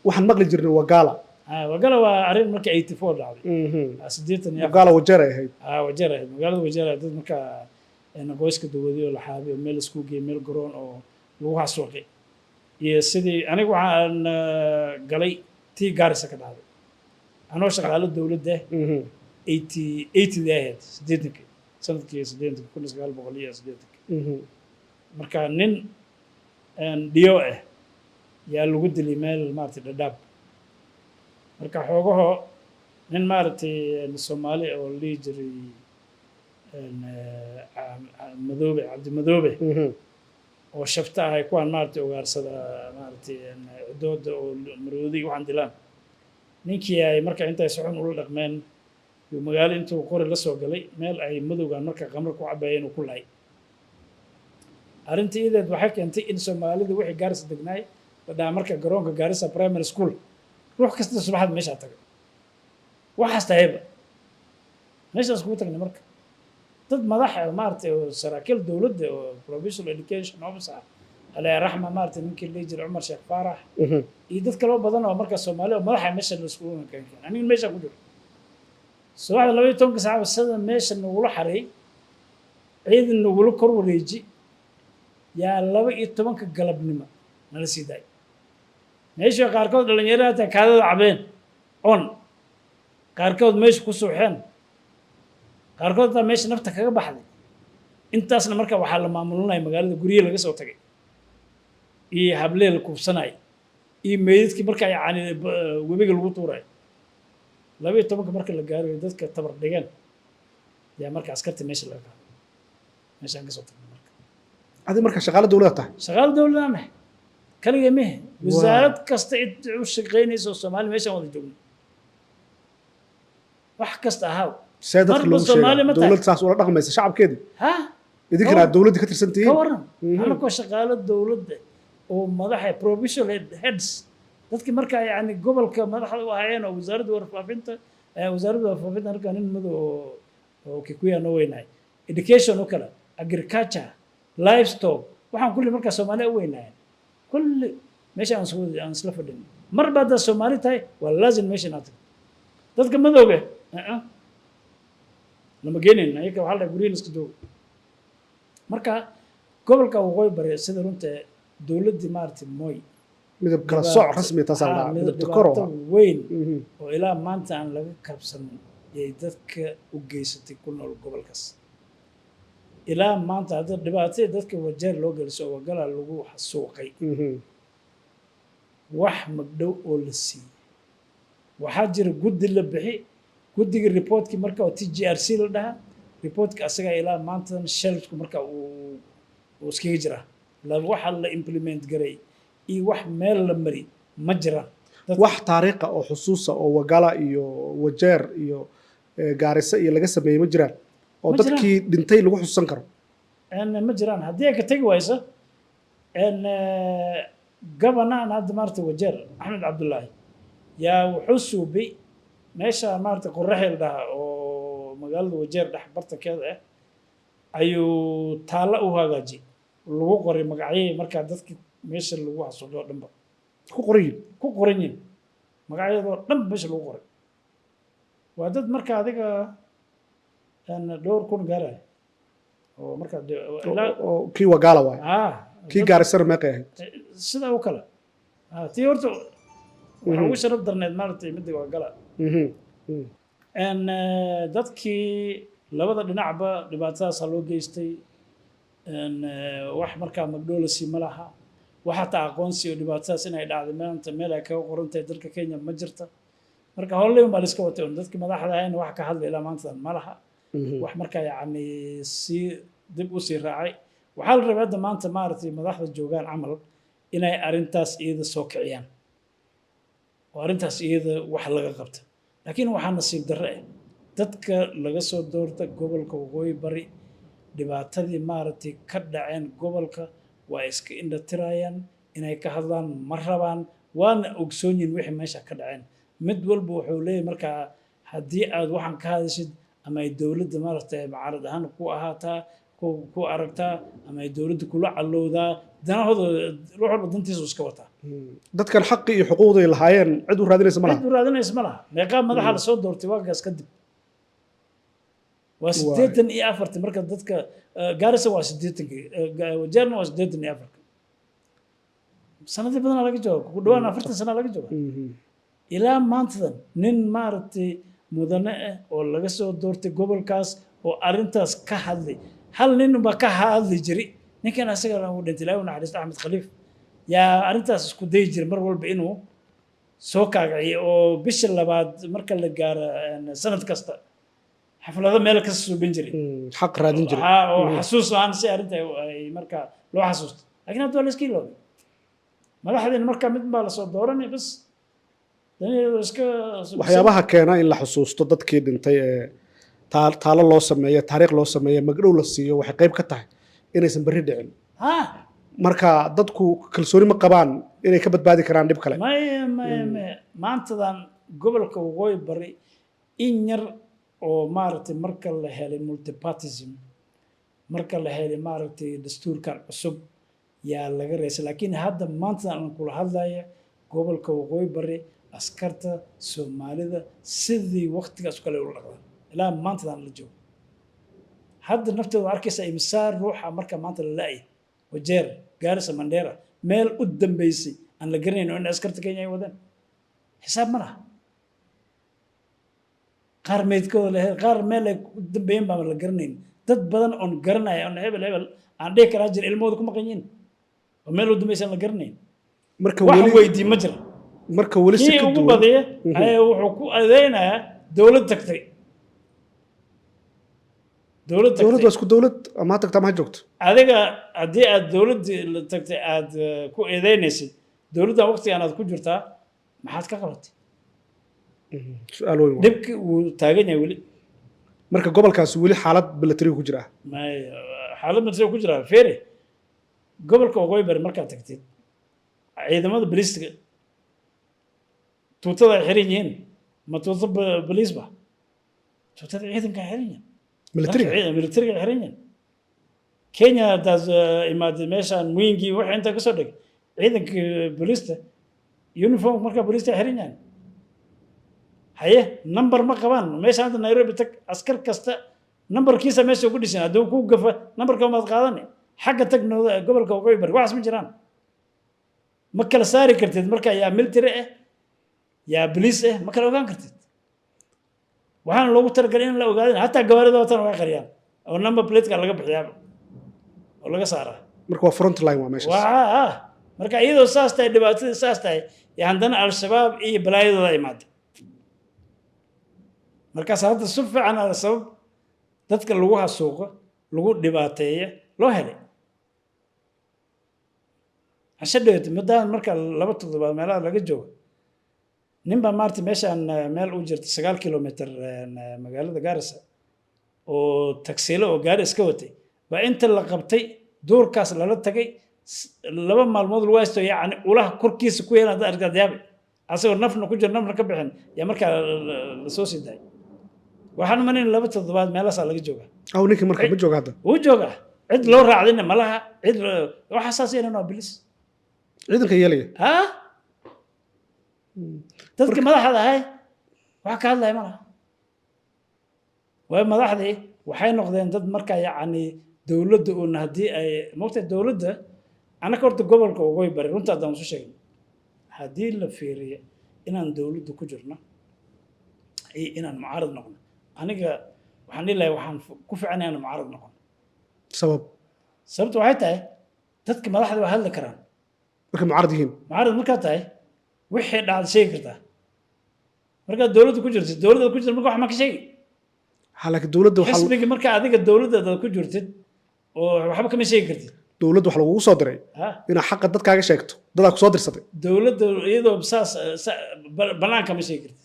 waxaan maqli jirnay wagaala wagala waa arrin marka 84 dhacday sideetan iyo wagaala wajeer ay ahayd wajeer ahayd magaalada wajeer dad marka qoyska dawladda la xaabiyo meel isku geey meel garoon oo lagu xasuuqay iyo sidii anigu waxaan galay tii Gaarisa ka dhacday anoo shaqaale dawladda 80 ahayd sideedankii sanadkii 1980 marka nin dhiyo ah yaa lagu dilay meel maartay Dadaab marka xoogaho nin maartay Soomaali oo lii jiray madoobe cabdi madoobe oo shafta ay kuwan maartay ugaarsada maartay dooda oo maroodi waxaan dilaan ninkii ay marka intay socon ula dhaqmeen iyo magaalo intuu qori la soo galay meel ay madowgaan marka qamar ku cabayeen oo ku laay arrintii ideed waxay keentay in Soomaalidu wixii Gaarisa degnaay badaa marka garoonka Gaarisa primary school ruux kasta subaxad meesha tagay waxaas taayba meeshaas ku tagnay marka dad madax ah maartay oo saraakiil dawladda oo provincial education officer ala rahma maartay ninkii leeyahay Umar Sheekh Faarax iyo dad kale oo badan oo marka Soomaali oo madax ah meesha la isku keenay aniga meesha ku jiro subaxda 12 saac sida meesha nagula xaray ciidan nagula kor wareeji yaa 12 galabnimo nala siiday meesha qaarkood dhalinyarada kaadada cabeen on qaarkood meesha ku suuxeen qaarkood meesha nafta kaga baxday intaasna marka waxa la maamulinay magaalada guriga laga soo tagay iyo hableel kuubsanay iyo meedadkii marka yaani webiga lagu tuuray 12 marka la gaaro dadka tabar dhigan yaa marka askarta meesha laga qaado meesha ka soo tagay marka adi marka shaqaale dawladda tahay shaqaale dawladda ma kaliya ma wasaarad kasta u shaqeynayso Soomaali meesha wada joogno wax kasta ahaa سيادتك لو دولة ساس ولا رقم بس شعب كده ها إذا كنا دولة كتير سنتين كورن أنا كو شغالة دولة ومدحها بروفيشنال هيدز dadki marka yani gobolka madaxda u hayeen oo wasaaradda warfaafinta marka nin mid oo Kikuya noo weynay education oo kale agriculture livestock waxaan kulli marka Soomaaliya u weynay kulli meesha aan isla fadhin mar baad Soomaali tahay waa laazim meesha inaad dadka madowga lama geenin ayaga waxa la guriga iska joogo marka gobolka waqooyi bari sida runta dawladda maartay mooy midab kala sooc rasmi taasala midab koro weyn oo ilaa maanta aan laga kabsan ay dadka u geysatay ku nool gobolkaas ilaa maanta hadda dhibaatada dadka wajeer loo geliso wagala lagu xasuuqay wax magdhow oo la siiyay waxa jira guddi la bixi guddiga reportki marka oo TGRC la dhaha reportka asaga ilaa maanta shelfku marka uu iskaga jira la waxa la implement garay iyo wax meel la mari ma jira wax taariikh oo xusuusa oo wagala iyo wajeer iyo Gaarisa iyo laga sameeyay ma jiraan oo dadkii dhintay lagu xusuusan karo ma jiraan haddii ay ka tagi wayso gabanaan hadda maarta wajeer Axmed Cabdullaahi yaa wuxuu suubay meesha maarta qorraxeel dhaha oo magaalada wajeer dhex bartankeeda ah ayuu taala u hagaaji lagu qoray magacyada marka dadkii meesha lagu xasuuqo dhanba ku qorayin magacyadoo dhan meesha lagu qoray waa dad marka adiga dhowr kun gaaray oo marka kii wagala waay kii Gaarisa ma qeexay sida oo kale tii horta waxa ugu sharaf darneed maartay mid wagala dadkii labada dhinacba dhibaatadaas loo geystay wax markaa magdhoolasi ma laha waxa taa aqoonsi oo dhibaatadaas inay dhacday maanta meel ay kaga qoran tahay dalka Kenya ma jirta marka howlay ma iska watay dadkii madaxda ahayna wax ka hadlay ilaa maanta ma laha wax markaa yani si dib u sii raacay waxa la rabaa maanta maartay madaxda joogan amal inay arintaas iyada soo kiciyaan oo arintaas iyada wax laga qabto laakiin waxa nasiib darro ah dadka laga soo doorta gobolka waqooyi bari dhibaatadii maartay ka dhaceen gobolka waa iska indha tirayaan inay ka hadlaan ma rabaan waana ogsoonyin wixii meesha ka dhaceen mid walba wuxuu leeyahay marka haddii aad waxaan ka hadashid ama ay dawladda maartay mucaarad ahaan ku ahaataa ku aragtaa ama ay dawladda kula calowdaa danahooda ruux walba dantiisa iska wataa dadkan xaqi iyo xuquuqday lahaayeen cid u raadinaysa ma laha cid u raadinaysa ma laha meeqaa madaxa lasoo doortay waagaas kadib waa 84 marka dadka Garissa waa 80 Wajeerna waa 84 sanadii badan laga joogo ku dhawaan 40 sano laga joogo ilaa maantadan nin maaragtay mudane ah oo laga soo doortay gobolkaas oo arintaas ka hadlay hal nin ba ka hadli jiray ninkan asaga uu dhintay Ilaahay naxariisto Axmed Khaliif yaa arintaas isku day jiray mar walba inuu soo kaagaciyo oo bisha labaad marka la gaaro sanad kasta xaflado meel ka soo bin jiray xaq raadin jiray oo xasuus aan si arinta ay marka loo xasuusto laakiin hadda la iska iloobo madaxdeen marka mid baa la soo dooranay bas waxyaabaha keena in la xusuusto dadkii dhintay ee taalo loo sameeyo taariikh loo sameeyo magdhow la siiyo waxay qayb ka tahay inaysan berri dhicin marka dadku kalsooni ma qabaan inay ka badbaadi karaan dhib kale maantadan gobolka waqooyi bari in yar oo maaragtay marka la helay multipartism marka la helay maaragtay dastuurkan cusub yaa laga reesay laakiin hadda maantadan aan kula hadlaya gobolka waqooyi bari askarta Soomaalida sidii waqtigaas kale u dhaqaan ilaa maantadan la joogo hadda naftooda arkaysa imsaar ruuxa marka maanta la laayay Wajeer Garissa Mandera meel u dambeysay aan la garanayno in askarta Kenya ay wadaan xisaab ma laha qaar meedkooda leh qaar meel ay u dambeeyeen baa la garanayn dad badan oo garanaya oo hebel aan dhihi karaa jir ilmooda kuma qanyin oo meel u dambeysay la garanayn marka wali weydii ma jira marka wali si ka duwan badiyay ay wuxuu ku adeynaya dawlad tagtay dawlad isku dawlad ama tagta ma joogto adiga hadii aad dawlad tagtay aad ku eedeynaysid dawladda waqtigan aad ku jirtaa maxaad ka qabatay su'aal weyn dibki uu taagan yahay wali marka gobolkaas wali xaalad military ku jira xaalad military ku jira feere gobolka waqooyi bari markaad tagtid ciidamada booliiska tuutada ay xiran yihiin ma tuuta booliis ba tuutada ciidanka xiran yihiin military xiran yihiin Kenya taas imaadey meeshaan Mwingi waxa inta ka soo dhigay ciidanka booliiska uniform marka booliiska xiran yihiin haye number ma qabaan meeshaan hadda Nairobi tag askar kasta numberkiisa meesha ugu dhisan hadduu ku gafa numberka ma qaadanay xagga tagnooda gobolka waqooyi bari waxas ma jiraan ma kala saari kartid marka yaa military ah yaa police ah ma kala ogaan kartid waxaan loogu talagalay in la ogaado hataa gawaarida watan way qariyaan oo number plate ka laga bixiyaa oo laga saaraa marka waa front line waa meesha marka iyadoo saas tahay dhibaatada saas tahay haddana al-shabaab iyo balaayadooda imaado markaas hadda si fiican ala sabab dadka lagu hasuuqo lagu dhibaateeyo loo helay ashadheed madaan marka laba toddobaad meelaha laga joogo ninba maarta meeshaan meel u jirta 9 kilometer magaalada Garissa oo taksiilo oo gaari iska watay ba inta la qabtay duurkaas lala tagay 2 maalmood lagu haysto yaani ulaha korkiisa ku yeelada argad yaab asagoo nafna ku jir nafna ka bixin ya marka la soo siday waxaan manin laba toddobaad meelaha laga jooga aw ninka marka ma jooga hadda uu jooga cid loo raacdina malaha cid waxa saasayna bilis ciidanka yeelaya dadka madaxda ahay waxa ka hadlay malaha way madaxdii waxay noqdeen dad marka yaani dawladda oo hadii ay moogtay dawladda ana ka horta gobolka waqooyi bari runta aan soo sheegay hadii la fiiriyo inaan dawladda ku jirno inaan mucaarad noqono aniga waxaan ilaahay waxaan ku fiicnaa inaan mucaarad noqono sababtu waxay tahay dadka madaxda waa hadli karaan marka mucaarad yihiin mucaarad marka tahay wixii dhacday sheegi kartaa marka dawladda ku jirtid dawladda ku jirtid marka wax ma ka sheegi halka dawladda waxa xisbiga marka adiga dawladda ku jirtid oo waxba kama sheegi kartid dawladda waxa lagu soo diray ina xaq dadkaaga sheegto dad ku soo dirsatay dawladda iyadoo saas banaanka ma sheegi kartid